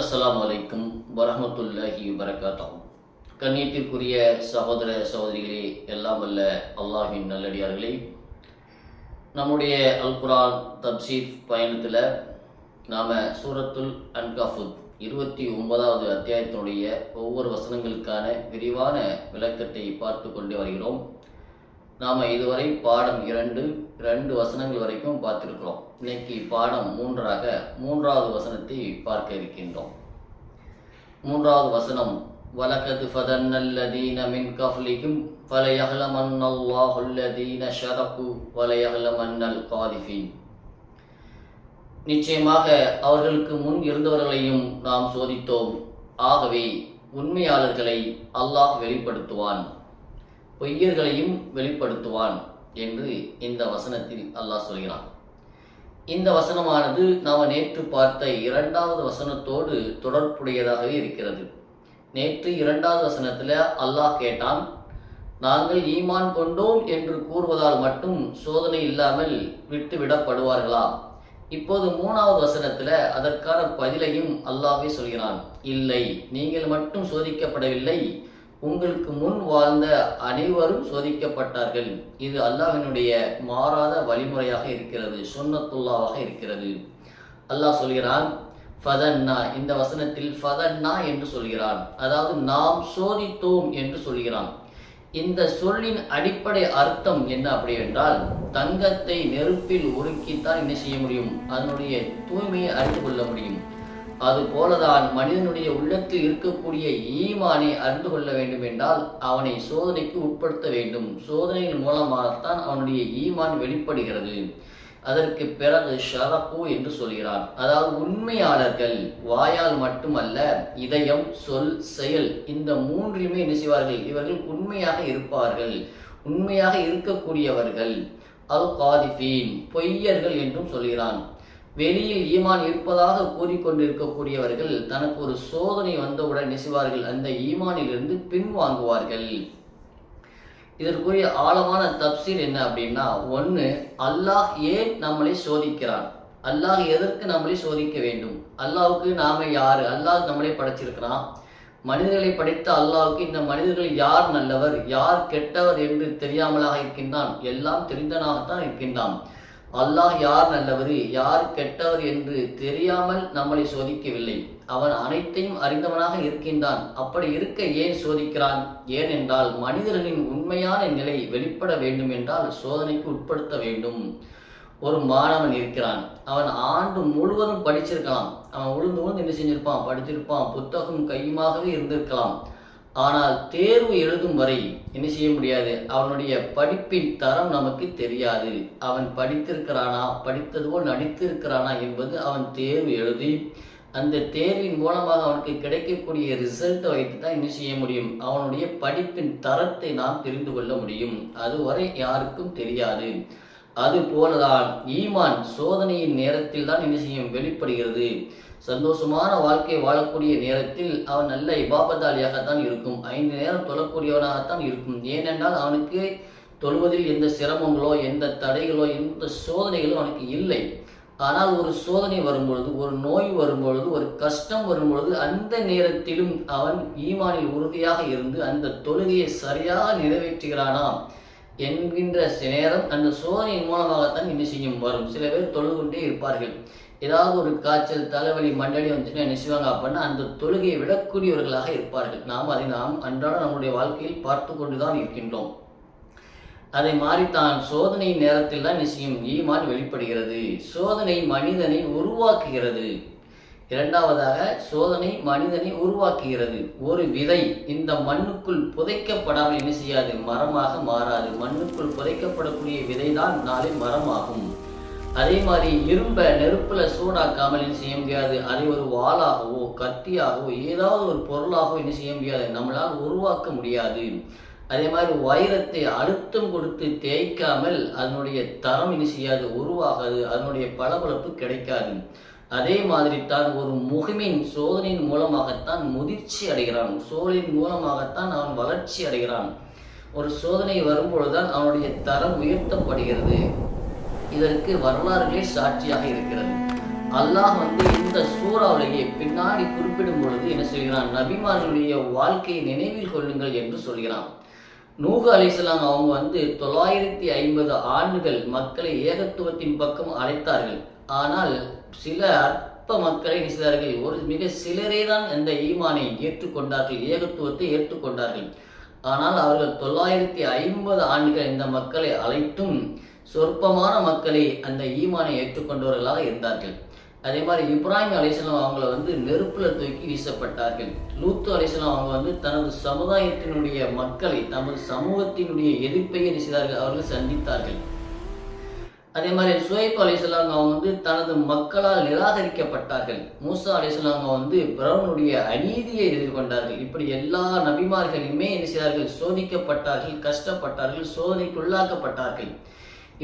அஸ்ஸலாமு அலைக்கும் வரஹ்மத்துல்லாஹி வபரகாத்துஹு. கண்ணியத்திற்குரிய சகோதர சகோதரிகளே, எல்லாம் வல்ல அல்லாஹ்வின் நல்லடியார்களே, நம்முடைய அல் குர்ஆன் தப்சீர் பயணத்தில் நாம் சூரத்துல் அன்கஃபுத் 29வது அத்தியாயத்தினுடைய ஒவ்வொரு வசனங்களுக்கான விரிவான விளக்கத்தை பார்த்து கொண்டு வருகிறோம். நாம் இதுவரை பாடம் 2 வசனங்கள் வரைக்கும் பார்த்துருக்கிறோம். இன்னைக்கு பாடம் 3வது வசனத்தை பார்க்க இருக்கின்றோம். 3வது வசனம், வலகத் ஃபதன்னல்லதீன மின் கஃப்லிகும் ஃபலயஹ்லமன்னல்லாஹுல்லதீன ஷரகு வலயஹ்லமன்னல் காதிஃபீன். நிச்சயமாக அவர்களுக்கு முன் இருந்தவர்களையும் நாம் சோதித்தோம், ஆகவே உண்மையாளர்களை அல்லாஹ் வெளிப்படுத்துவான், பொய்யர்களையும் வெளிப்படுத்துவான் என்று இந்த வசனத்தில் அல்லாஹ் சொல்கிறான். இந்த வசனமானது நாம் நேற்று பார்த்த 2வது வசனத்தோடு தொடர்புடையதாகவே இருக்கிறது. நேற்று 2வது வசனத்தில் அல்லாஹ் கேட்டான், நாங்கள் ஈமான் கொண்டோம் என்று கூறுவதால் மட்டும் சோதனை இல்லாமல் விட்டுவிடப்படுவார்களா? இப்போது 3வது வசனத்தில் அதற்கான பதிலையும் அல்லாஹ்வே சொல்கிறான், இல்லை, நீங்கள் மட்டும் சோதிக்கப்படவில்லை, உங்களுக்கு முன் வாழ்ந்த அனைவரும் சோதிக்கப்பட்டார்கள். இது அல்லாஹ்வினுடைய மாறாத வழிமுறையாக இருக்கிறது, சுன்னத்துல்லாவாக இருக்கிறது. அல்லாஹ் சொல்கிறான் ஃபதன்னா, இந்த வசனத்தில் ஃபதன்னா என்று சொல்கிறான், அதாவது நாம் சோதித்தோம் என்று சொல்கிறான். இந்த சொல்லின் அடிப்படை அர்த்தம் என்ன அப்படி என்றால், தங்கத்தை நெருப்பில் உருக்கித்தான் என்ன செய்ய முடியும், அதனுடைய தூய்மையை அறிந்து கொள்ள முடியும். அதுபோலதான் மனிதனுடைய உள்ளத்தில் இருக்கக்கூடிய ஈமானை அறிந்து கொள்ள வேண்டும் என்றால் அவனை சோதனைக்கு உட்படுத்த வேண்டும். சோதனையின் மூலமாகத்தான் அவனுடைய ஈமான் வெளிப்படுகிறது. அதற்கு பிறகு ஷரப்பு என்று சொல்கிறான், அதாவது உண்மையாளர்கள் வாயால் மட்டுமல்ல, இதயம், சொல், செயல், இந்த 3லுமே என்ன செய்வார்கள், இவர்கள் உண்மையாக இருப்பார்கள், உண்மையாக இருக்கக்கூடியவர்கள். அல் காதிஃபீன், பொய்யர்கள் என்றும் சொல்கிறான். வெளியில் ஈமான் இருப்பதாக கூறிக்கொண்டிருக்கக்கூடியவர்கள் தனக்கு ஒரு சோதனை வந்தவுடன் நெசிவார்கள், அந்த ஈமானிலிருந்து பின்வாங்குவார்கள். இதற்குரிய ஆழமான தப்சீர் என்ன அப்படின்னா, 1, அல்லாஹ் ஏன் நம்மளை சோதிக்கிறான், அல்லாஹ் எதற்கு நம்மளை சோதிக்க வேண்டும், அல்லாஹ்வுக்கு நாம யாரு, அல்லாஹ் நம்மளை படைச்சிருக்கிறான், மனிதர்களை படைத்த அல்லாஹ்வுக்கு இந்த மனிதர்கள் யார் நல்லவர் யார் கெட்டவர் என்று தெரியாமலாக இருக்கின்றான், எல்லாம் தெரிந்தனாகத்தான் இருக்கின்றான். அல்லாஹ் யார் நல்லவர் யார் கெட்டவர் என்று தெரியாமல் நம்மளை சோதிக்கவில்லை, அவன் அனைத்தையும் அறிந்தவனாக இருக்கின்றான். அப்படி இருக்க ஏன் சோதிக்கிறான்? ஏனென்றால் மனிதர்களின் உண்மையான நிலை வெளிப்பட வேண்டும் என்றால் சோதனைக்கு உட்படுத்த வேண்டும். ஒரு மாணவன் இருக்கிறான், அவன் ஆண்டு முழுவதும் படிச்சிருக்கலாம், அவன் உழுந்து என்ன செஞ்சிருப்பான், படிச்சிருப்பான், புத்தகம் கையுமாகவே இருந்திருக்கலாம். ஆனால் தேர்வு எழுதும் வரை என்ன செய்ய முடியாது, அவனுடைய படிப்பின் தரம் நமக்கு தெரியாது. அவன் படித்திருக்கிறானா, படித்தது போல் நடித்திருக்கிறானா என்பது அவன் தேர்வு எழுதி அந்த தேர்வின் மூலமாக அவனுக்கு கிடைக்கக்கூடிய ரிசல்ட்டை வைத்து தான் என்ன செய்ய முடியும், அவனுடைய படிப்பின் தரத்தை நாம் தெரிந்து கொள்ள முடியும். அதுவரை யாருக்கும் தெரியாது. அதுபோலதான் ஈமான் சோதனையின் நேரத்தில் தான் என்ன செய்யும், வெளிப்படுகிறது. சந்தோஷமான வாழ்க்கை வாழக்கூடிய நேரத்தில் அவன் நல்ல இபாபத்தாலியாகத்தான் இருக்கும், 5 நேரம் தொழக்கூடியவனாகத்தான் இருக்கும். ஏனென்றால் அவனுக்கு தொழுவதில் எந்த சிரமங்களோ எந்த தடைகளோ எந்த சோதனைகளோ அவனுக்கு இல்லை. ஆனால் ஒரு சோதனை வரும்பொழுது, ஒரு நோய் வரும்பொழுது, ஒரு கஷ்டம் வரும்பொழுது, அந்த நேரத்திலும் அவன் ஈமானில் உறுதியாக இருந்து அந்த தொழுகையை சரியாக நிறைவேற்றுகிறானா என்கின்ற நேரம் அந்த சோதனையின் மூலமாகத்தான் என்ன செய்யும் வரும். சில பேர் தொழுது கொண்டே இருப்பார்கள், ஏதாவது ஒரு காய்ச்சல், தலைவலி, மண்டலி வந்துச்சுன்னா என்ன செய்வாங்க அப்படின்னா அந்த தொழுகையை விடக்கூடியவர்களாக இருப்பார்கள். அதை நாம் அன்றாட நம்முடைய வாழ்க்கையில் பார்த்து கொண்டுதான் இருக்கின்றோம். அதை மாறித்தான் சோதனையின் நேரத்தில் தான் என்ன செய்யும், ஈமான் வெளிப்படுகிறது. சோதனை மனிதனை உருவாக்குகிறது. 2வதாக சோதனை மனிதனை உருவாக்குகிறது. ஒரு விதை இந்த மண்ணுக்குள் புதைக்கப்படாமல் என்ன செய்யாது, மரமாக மாறாது. மண்ணுக்குள் புதைக்கப்படக்கூடிய விதை தான் நாளை மரமாகும். அதே மாதிரி இரும்ப நெருப்புல சூடாக்காமல் என்ன செய்ய முடியாது, அதை ஒரு வாளாகவோ கத்தியாகவோ ஏதாவது ஒரு பொருளாகவோ என்ன செய்ய முடியாது, நம்மளால் உருவாக்க முடியாது. அதே மாதிரி வைரத்தை அழுத்தம் கொடுத்து தேய்க்காமல் அதனுடைய தரம் என்ன செய்யாது, உருவாகாது, அதனுடைய பளபளப்பு கிடைக்காது. அதே மாதிரி தான் ஒரு முகமின் சோதனையின் மூலமாகத்தான் முதிர்ச்சி அடைகிறான், சோதனையின் மூலமாகத்தான் அவன் வளர்ச்சி அடைகிறான். ஒரு சோதனை வரும்பொழுதுதான் அவனுடைய தரம் உயர்த்தப்படுகிறது. இதற்கு வரலாறுகளே சாட்சியாக இருக்கிறது. அல்லாஹ் இந்த சூறாவிலேயே பின்னாடி குறிப்பிடும் பொழுது என்ன சொல்கிறான், நபிமார்களுடைய வாழ்க்கையை நினைவில் கொள்ளுங்கள் என்று சொல்கிறான். நூஹ் அலைஹிஸ்ஸலாம் அவங்க 950 ஆண்டுகள் மக்களை ஏகத்துவத்தின் பக்கம் அழைத்தார்கள். ஆனால் சில அற்ப மக்களை செய்தார்கள், ஒரு மிக சிலரே தான் அந்த ஈமானை ஏற்றுக்கொண்டார்கள், ஏகத்துவத்தை ஏற்றுக்கொண்டார்கள். ஆனால் அவர்கள் 950 ஆண்டுகள் இந்த மக்களை அழைத்தும் சொற்பமான மக்களை அந்த ஈமானை ஏற்றுக்கொண்டவர்களாக இருந்தார்கள். அதே மாதிரி இப்ராஹிம் அலைஹிஸ்ஸலாம் அவங்கள நெருப்புல தூக்கி வீசப்பட்டார்கள். லூத்து அலைஹிஸ்ஸலாம் அவங்க தனது சமுதாயத்தினுடைய மக்களை, தமது சமூகத்தினுடைய எதிர்ப்பையை செய்தார்கள், அவர்கள் சந்தித்தார்கள். அதே மாதிரி சுவைப் அலைஹிஸ்ஸலாம் அவங்க தனது மக்களால் நிராகரிக்கப்பட்டார்கள். மூசா அலைஹிஸ்ஸலாம் அவங்க பிரவுனுடைய அநீதியை எதிர்கொண்டார்கள். இப்படி எல்லா நபிமார்களுமே என்ன செய்தார்கள், சோதிக்கப்பட்டார்கள், கஷ்டப்பட்டார்கள், சோதனைக்குள்ளாக்கப்பட்டார்கள்.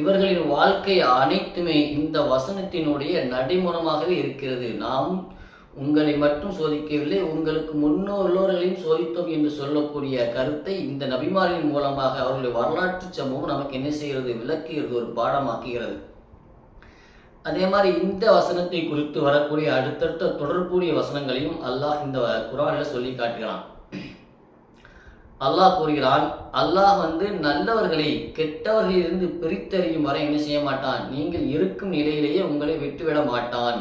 இவர்களின் வாழ்க்கை அனைத்துமே இந்த வசனத்தினுடைய நடைமுறையாகவே இருக்கிறது. நாம் உங்களை மட்டும் சோதிக்கவில்லை, உங்களுக்கு முன்னோர்களையும் சோதித்தோம் என்று சொல்லக்கூடிய கருத்தை இந்த நபிமாரின் மூலமாக அவர்களுடைய வரலாற்று சம்பவம் நமக்கு என்ன செய்கிறது, விளக்குகிறது, ஒரு பாடமாக்குகிறது. அதே மாதிரி இந்த வசனத்தை குறித்து வரக்கூடிய அடுத்தடுத்த தொடர்புடைய வசனங்களையும் அல்லாஹ் இந்த குர்ஆனில் சொல்லி காட்டுகிறான். அல்லாஹ் கூறுகிறான், அல்லாஹ் நல்லவர்களை கெட்டவர்களிலிருந்து பிரித்தறியும் வரை என்ன செய்ய மாட்டான், நீங்கள் இருக்கும் நிலையிலேயே உங்களை விட்டுவிட மாட்டான்.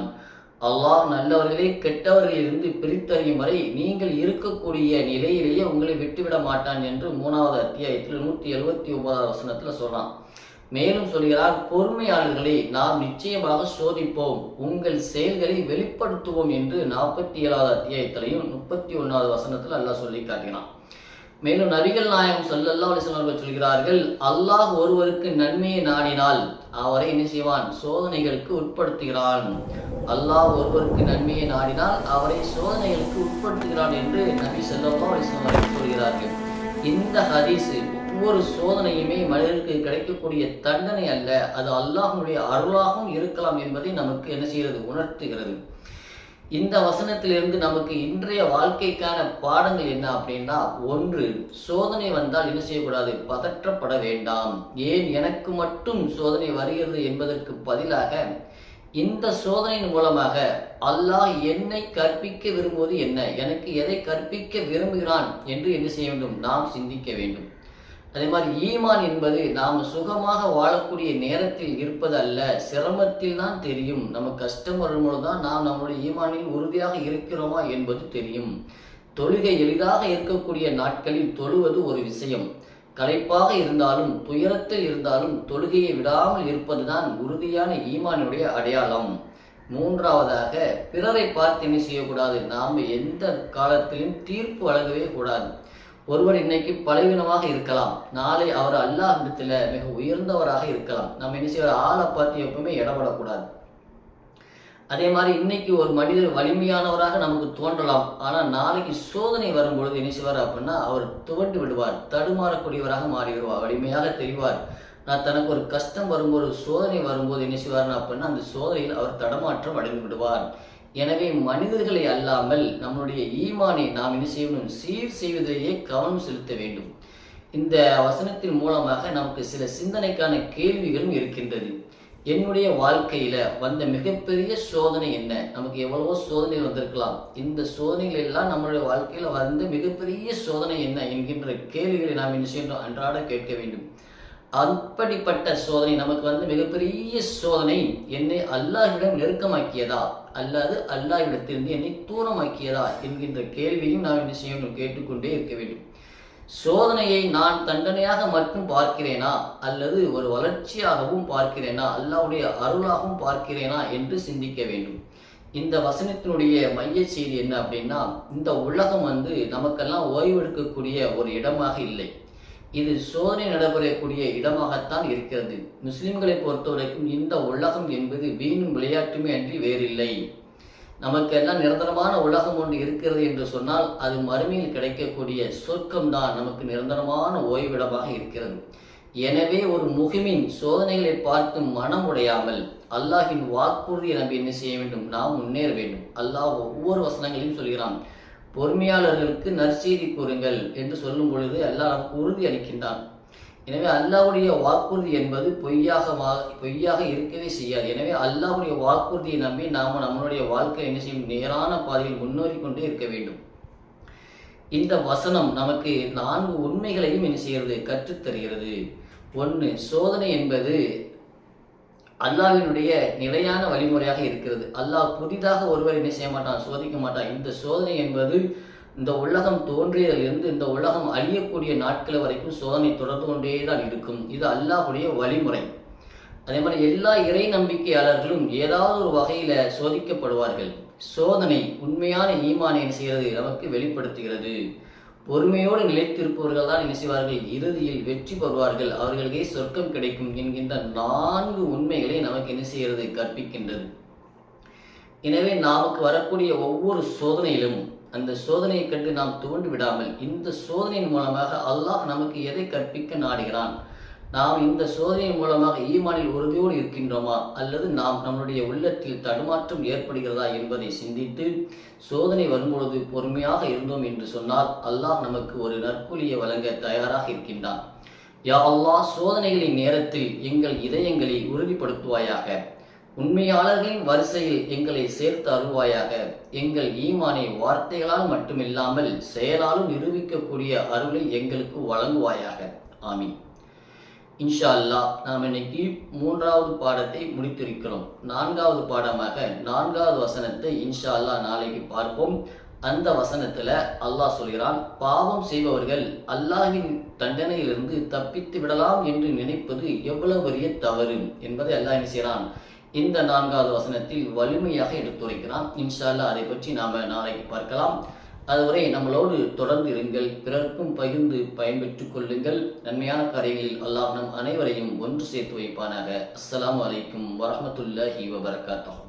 அல்லாஹ் நல்லவர்களை கெட்டவர்களிலிருந்து பிரித்தறியும் வரை நீங்கள் இருக்கக்கூடிய நிலையிலேயே உங்களை விட்டுவிட மாட்டான் என்று 3வது அத்தியாயத்தில் 179வது வசனத்தில் சொல்றான். மேலும் சொல்கிறார், பொறுமையாளர்களை நாம் நிச்சயமாக சோதிப்போம், உங்கள் செயல்களை வெளிப்படுத்துவோம் என்று 47வது அத்தியாயத்திலையும் 31வது வசனத்தில் அல்லாஹ் சொல்லி காட்டினான். மேலும் நபிகள் நாயகம் ஸல்லல்லாஹு அலைஹி வஸல்லம் சொல்கிறார்கள், அல்லாஹ் ஒருவருக்கு நன்மையை நாடினால் அவரை என்ன செய்வான், சோதனைகளுக்கு உட்படுத்துகிறான். அல்லாஹ் ஒருவருக்கு நன்மையை நாடினால் அவரை சோதனைகளுக்கு உட்படுத்துகிறான் என்று நபி ஸல்லல்லாஹு அலைஹி வஸல்லம் சொல்கிறார்கள். இந்த ஹதீஸ் ஒவ்வொரு சோதனையுமே மனிதருக்கு கிடைக்கக்கூடிய தண்டனை அல்ல, அது அல்லாஹ்வுடைய அருளாகவும் இருக்கலாம் என்பதை நமக்கு என்ன செய்கிறது, உணர்த்துகிறது. இந்த வசனத்திலிருந்து நமக்கு இன்றைய வாழ்க்கைக்கான பாடங்கள் என்ன அப்படின்னா, ஒன்று, சோதனை வந்தால் என்ன செய்யக்கூடாது, பதற்றப்பட வேண்டாம். ஏன் எனக்கு மட்டும் சோதனை வருகிறது என்பதற்கு பதிலாக இந்த சோதனையின் மூலமாக அல்லாஹ் என்னை கற்பிக்க விரும்புவது என்ன, எனக்கு எதை கற்பிக்க விரும்புகிறான் என்று என்ன செய்ய வேண்டும், நாம் சிந்திக்க வேண்டும். அதே மாதிரி ஈமான் என்பது நாம் சுகமாக வாழக்கூடிய நேரத்தில் இருப்பது அல்ல, சிரமத்தில் தான் தெரியும். நம்ம கஷ்டம் வரும்பொழுது தான் நாம் நம்முடைய ஈமானில் உறுதியாக இருக்கிறோமா என்பது தெரியும். தொழுகை எளிதாக இருக்கக்கூடிய நாட்களில் தொழுவது ஒரு விஷயம், களைப்பாக இருந்தாலும் துயரத்தில் இருந்தாலும் தொழுகையை விடாமல் இருப்பதுதான் உறுதியான ஈமானுடைய அடையாளம். மூன்றாவதாக, பிறரை பார்த்து என்ன செய்யக்கூடாது, நாம் எந்த காலத்திலும் தீர்ப்பு வழங்கவே கூடாது. ஒருவர் இன்னைக்கு பலவீனமாக இருக்கலாம், நாளை அவர் அல்லாஹ்விடத்தில் மிக உயர்ந்தவராக இருக்கலாம். நம்ம என்ன செய்ய, ஆளை பார்த்து எப்பவுமே இடப்படக்கூடாது. அதே மாதிரி இன்னைக்கு ஒரு மனிதர் வலிமையானவராக நமக்கு தோன்றலாம், ஆனால் நாளைக்கு சோதனை வரும்பொழுது என்ன செய்வார் அப்படின்னா, அவர் துவண்டு விடுவார், தடுமாறக்கூடியவராக மாறிவிடுவார், வலிமையாக தெரிவார். நான் தனக்கு ஒரு கஷ்டம் வரும்போது, சோதனை வரும்போது என்ன செய்வார் அப்படின்னா, அந்த சோதனையில் அவர் தடமாற்றம் அடைந்து விடுவார். எனவே மனிதர்களை அல்லாமல் நம்முடைய ஈமானை நாம் என்ன செய்யணும், சீர் செய்வதிலேயே கவனம் செலுத்த வேண்டும். இந்த வசனத்தின் மூலமாக நமக்கு சில சிந்தனைக்கான கேள்விகளும் இருக்கின்றது. என்னுடைய வாழ்க்கையில வந்த மிகப்பெரிய சோதனை என்ன, நமக்கு எவ்வளவோ சோதனைகள் வந்திருக்கலாம், இந்த சோதனைகள் எல்லாம் நம்மளுடைய வாழ்க்கையில வந்த மிகப்பெரிய சோதனை என்ன என்கின்ற கேள்விகளை நாம் என்ன செய்யணும், அன்றாட கேட்க வேண்டும். அப்படிப்பட்ட சோதனை நமக்கு மிகப்பெரிய சோதனை என்னை அல்லாஹ்விடம் நெருக்கமாக்கியதா அல்லது அல்லாஹ்விடத்திலிருந்து என்னை தூரமாக்கியதா என்கின்ற கேள்வியும் நாம் என்ன செய்யணும், கேட்டுக்கொண்டே இருக்க வேண்டும். சோதனையை நான் தண்டனையாக மட்டும் பார்க்கிறேனா அல்லது ஒரு வளர்ச்சியாகவும் பார்க்கிறேனா, அல்லாஹ்வுடைய அருளாகவும் பார்க்கிறேனா என்று சிந்திக்க வேண்டும். இந்த வசனத்தினுடைய மைய செய்தி என்ன அப்படின்னா, இந்த உலகம் நமக்கெல்லாம் ஓய்வெடுக்கக்கூடிய ஒரு இடமாக இல்லை, இது சோதனை நடைபெறக்கூடிய இடமாகத்தான் இருக்கிறது. முஸ்லிம்களை பொறுத்தவரைக்கும் இந்த உலகம் என்பது வீணும் விளையாட்டுமே அன்றி வேறில்லை. நமக்கெல்லாம் நிரந்தரமான உலகம் ஒன்று இருக்கிறது என்று சொன்னால் அது மறுமையில் கிடைக்கக்கூடிய சொர்க்கம்தான் நமக்கு நிரந்தரமான ஓய்விடமாக இருக்கிறது. எனவே ஒரு முஹ்மின் சோதனைகளை பார்த்து மனம் உடையாமல் அல்லாஹின் வாக்குறுதியை நம்பி என்ன செய்ய வேண்டும், நாம் முன்னேற வேண்டும். அல்லாஹ் ஒவ்வொரு வசனங்களையும் சொல்கிறான், பொறுமையாளர்களுக்கு நற்செய்தி கூறுங்கள் என்று சொல்லும் பொழுது அல்லாஹ் நமக்கு உறுதி அளிக்கின்றான். எனவே அல்லாஹ்வுடைய வாக்குறுதி என்பது பொய்யாக இருக்கவே செய்யாது. எனவே அல்லாஹ்வுடைய வாக்குறுதியை நம்பி நாம் நம்மளுடைய வாழ்க்கை என்ன செய்யும், நேரான பாதையில் முன்னேறி கொண்டே இருக்க வேண்டும். இந்த வசனம் நமக்கு 4 உண்மைகளையும் என்ன செய்கிறது, கற்றுத்தருகிறது. 1, சோதனை என்பது அல்லாஹ்வினுடைய நிலையான வழிமுறையாக இருக்கிறது. அல்லாஹ் புதிதாக ஒருவர் என்ன செய்ய மாட்டான், சோதிக்க மாட்டான். இந்த சோதனை என்பது இந்த உலகம் தோன்றியதிலிருந்து இந்த உலகம் அழியக்கூடிய நாட்கள் வரைக்கும் சோதனை தொடர்ந்து கொண்டே தான் இருக்கும். இது அல்லாஹ்வுடைய வழிமுறை. அதே மாதிரி எல்லா இறை நம்பிக்கையாளர்களும் ஏதாவது ஒரு வகையில் சோதிக்கப்படுவார்கள். சோதனை உண்மையான ஈமானை என்ன செய்கிறது, நமக்கு வெளிப்படுத்துகிறது. பொறுமையோடு நிலைத்திருப்பவர்கள் தான் என்ன செய்வார்கள், இறுதியில் வெற்றி பெறுவார்கள், அவர்களுக்கே சொர்க்கம் கிடைக்கும் என்கின்ற 4 உண்மைகளை நமக்கு என்ன செய்கிறது, கற்பிக்கின்றது. எனவே நமக்கு வரக்கூடிய ஒவ்வொரு சோதனையிலும் அந்த சோதனையை கண்டு நாம் துவண்டு விடாமல், இந்த சோதனையின் மூலமாக அல்லாஹ் நமக்கு எதை கற்பிக்க நாடுகிறான், நாம் இந்த சோதனையின் மூலமாக ஈமானில் உறுதியோடு இருக்கின்றோமா அல்லது நாம் நம்முடைய உள்ளத்தில் தடுமாற்றம் ஏற்படுகிறதா என்பதை சிந்தித்து சோதனை வரும்பொழுது பொறுமையாக இருந்தோம் என்று சொன்னால் அல்லாஹ் நமக்கு ஒரு நற்கூலியை வழங்க தயாராக இருக்கின்றான். யா அல்லாஹ், சோதனைகளின் நேரத்தில் எங்கள் இதயங்களை உறுதிப்படுத்துவாயாக, உண்மையாளர்களின் வரிசையில் எங்களை சேர்த்து அருள்வாயாக, எங்கள் ஈமானை வார்த்தைகளால் மட்டுமில்லாமல் செயலாலும் நிரூபிக்கக்கூடிய அருளை எங்களுக்கு வழங்குவாயாக. ஆமீன். இன்ஷா அல்லாஹ், நாம் இன்னைக்கு 3வது பாடத்தை முடித்திருக்கிறோம். 4வது பாடமாக 4வது வசனத்தை இன்ஷா அல்லாஹ் நாளைக்கு பார்ப்போம். அந்த வசனத்துல அல்லாஹ் சொல்கிறான், பாவம் செய்பவர்கள் அல்லாஹ்வின் தண்டனையிலிருந்து தப்பித்து விடலாம் என்று நினைப்பது எவ்வளவு பெரிய தவறு என்பதை அல்லாஹ் என்ன செய்கிறான், இந்த 4வது வசனத்தில் வலிமையாக எடுத்துரைக்கிறான். இன்ஷா அல்லாஹ் அதை பற்றி நாம நாளைக்கு பார்க்கலாம். அதுவரை நம்மளோடு தொடர்ந்து இருங்கள், பிறர்க்கும் பகிர்ந்து பயன்பெற்றுக் கொள்ளுங்கள். நன்மையான காரியங்களில் அல்லாஹ் நம் அனைவரையும் ஒன்று சேர்த்து வைப்பானாக. அஸ்ஸலாமு அலைக்கும் வரஹ்மத்துல்லாஹி வபரகாத்துஹு.